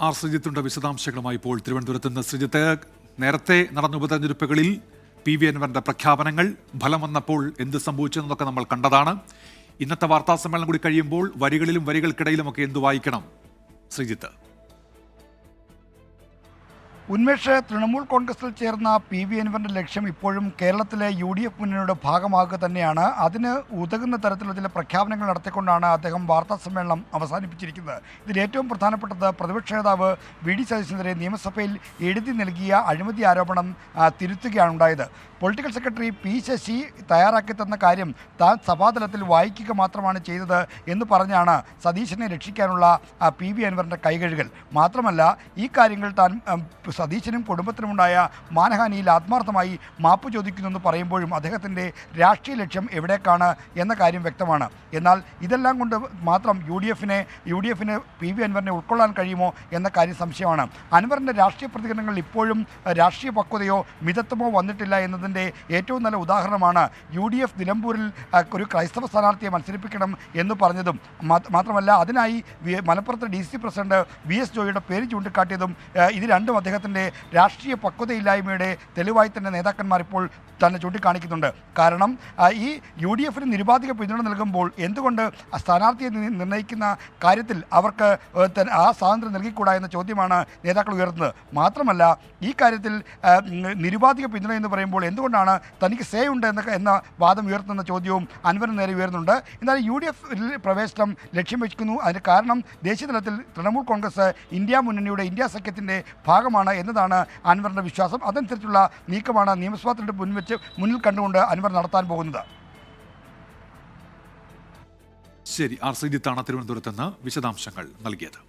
R ശ്രീജിത്തിന്റെ വിശദാംശങ്ങളുമായി ഇപ്പോൾ തിരുവനന്തപുരത്ത് നിന്ന്. ശ്രീജിത്ത്, നേരത്തെ നടന്ന ഉപതെരഞ്ഞെടുപ്പുകളിൽ PV അൻവറിന്റെ പ്രഖ്യാപനങ്ങൾ ഫലം വന്നപ്പോൾ എന്ത് സംഭവിച്ചെന്നൊക്കെ നമ്മൾ കണ്ടതാണ്. ഇന്നത്തെ വാർത്താ സമ്മേളനം കൂടി കഴിയുമ്പോൾ വരികളിലും വരികൾക്കിടയിലുമൊക്കെ എന്ത് വായിക്കണം ശ്രീജിത്ത്? ഉന്മേഷ്, തൃണമൂൽ കോൺഗ്രസിൽ ചേർന്ന PV അൻവറിന്റെ ലക്ഷ്യം ഇപ്പോഴും കേരളത്തിലെ UDF മുന്നണിയുടെ ഭാഗമാകുക തന്നെയാണ്. അതിന് ഉതകുന്ന തരത്തിലുള്ള ചില പ്രഖ്യാപനങ്ങൾ നടത്തിക്കൊണ്ടാണ് അദ്ദേഹം വാർത്താ സമ്മേളനം അവസാനിപ്പിച്ചിരിക്കുന്നത്. ഇതിൽ ഏറ്റവും പ്രധാനപ്പെട്ടത് പ്രതിപക്ഷ നേതാവ് VD സതീശനെതിരെ നിയമസഭയിൽ എഴുതി നൽകിയ അഴിമതി ആരോപണം തിരുത്തുകയാണ് ഉണ്ടായത്. പൊളിറ്റിക്കൽ സെക്രട്ടറി P ശശി തയ്യാറാക്കി തന്ന കാര്യം താൻ സഭാതലത്തിൽ വായിക്കുക മാത്രമാണ് ചെയ്തത് എന്ന് പറഞ്ഞാണ് സതീശനെ രക്ഷിക്കാനുള്ള PV അൻവറിന്റെ കൈകഴുകൽ. മാത്രമല്ല, ഈ കാര്യങ്ങൾ താൻ സതീശനും കുടുംബത്തിനുമുണ്ടായ മാനഹാനിയിൽ ആത്മാർത്ഥമായി മാപ്പ് ചോദിക്കുന്നെന്ന് പറയുമ്പോഴും അദ്ദേഹത്തിൻ്റെ രാഷ്ട്രീയ ലക്ഷ്യം എവിടേക്കാണ് എന്ന കാര്യം വ്യക്തമാണ്. എന്നാൽ ഇതെല്ലാം കൊണ്ട് മാത്രം UDFന് PV അൻവറിനെ ഉൾക്കൊള്ളാൻ കഴിയുമോ എന്ന കാര്യം സംശയമാണ്. അൻവറിൻ്റെ രാഷ്ട്രീയ പ്രതികരണങ്ങൾ ഇപ്പോഴും രാഷ്ട്രീയ പക്വതയോ മിതത്വമോ വന്നിട്ടില്ല എന്നതിൻ്റെ ഏറ്റവും നല്ല ഉദാഹരണമാണ് UDF നിലമ്പൂരിൽ ഒരു ക്രൈസ്തവ സ്ഥാനാർത്ഥിയെ മത്സരിപ്പിക്കണം എന്ന് പറഞ്ഞതും. മാത്രമല്ല, അതിനായി മലപ്പുറത്തെ DC പ്രസിഡന്റ് VS ജോയിയുടെ പേര് ചൂണ്ടിക്കാട്ടിയതും. ഇത് രണ്ടും അദ്ദേഹത്തിൻ്റെ രാഷ്ട്രീയ പക്വതയില്ലായ്മയുടെ തെളിവായി തന്നെ നേതാക്കന്മാർ ഇപ്പോൾ തന്നെ ചൂണ്ടിക്കാണിക്കുന്നുണ്ട്. കാരണം ഈ UDFന് നിരുപാധിക പിന്തുണ നൽകുമ്പോൾ എന്തുകൊണ്ട് സ്ഥാനാർത്ഥിയെ നിർണ്ണയിക്കുന്ന കാര്യത്തിൽ അവർക്ക് ആ സ്വാതന്ത്ര്യം നൽകിക്കൂടാ എന്ന ചോദ്യമാണ് നേതാക്കൾ ഉയർത്തുന്നത്. മാത്രമല്ല, ഈ കാര്യത്തിൽ നിരുപാധിക പിന്തുണ എന്ന് പറയുമ്പോൾ എന്തുകൊണ്ടാണ് തനിക്ക് സേ ഉണ്ട് എന്ന വാദം ഉയർത്തുന്ന ചോദ്യവും അൻവറിന് നേരെ ഉയർന്നുണ്ട്. എന്നാൽ UDF പ്രവേശനം ലക്ഷ്യം വെക്കുന്നു. അതിന് കാരണം ദേശീയതലത്തിൽ തൃണമൂൽ കോൺഗ്രസ് ഇന്ത്യ മുന്നണിയുടെ ഇന്ത്യ സഖ്യത്തിൻ്റെ ഭാഗമാണ് എന്നതാണ് അൻവറിൻ്റെ വിശ്വാസം. അതനുസരിച്ചുള്ള നീക്കമാണ് നിയമസഭാ തെരഞ്ഞെടുപ്പ് മുന്നിൽ കണ്ടുകൊണ്ട് അൻവർ നടത്താൻ പോകുന്നത്. ശരി, ആർ ശ്രീജിത്താണ് തിരുവനന്തപുരത്ത് നിന്ന് വിശദാംശങ്ങൾ നൽകിയത്.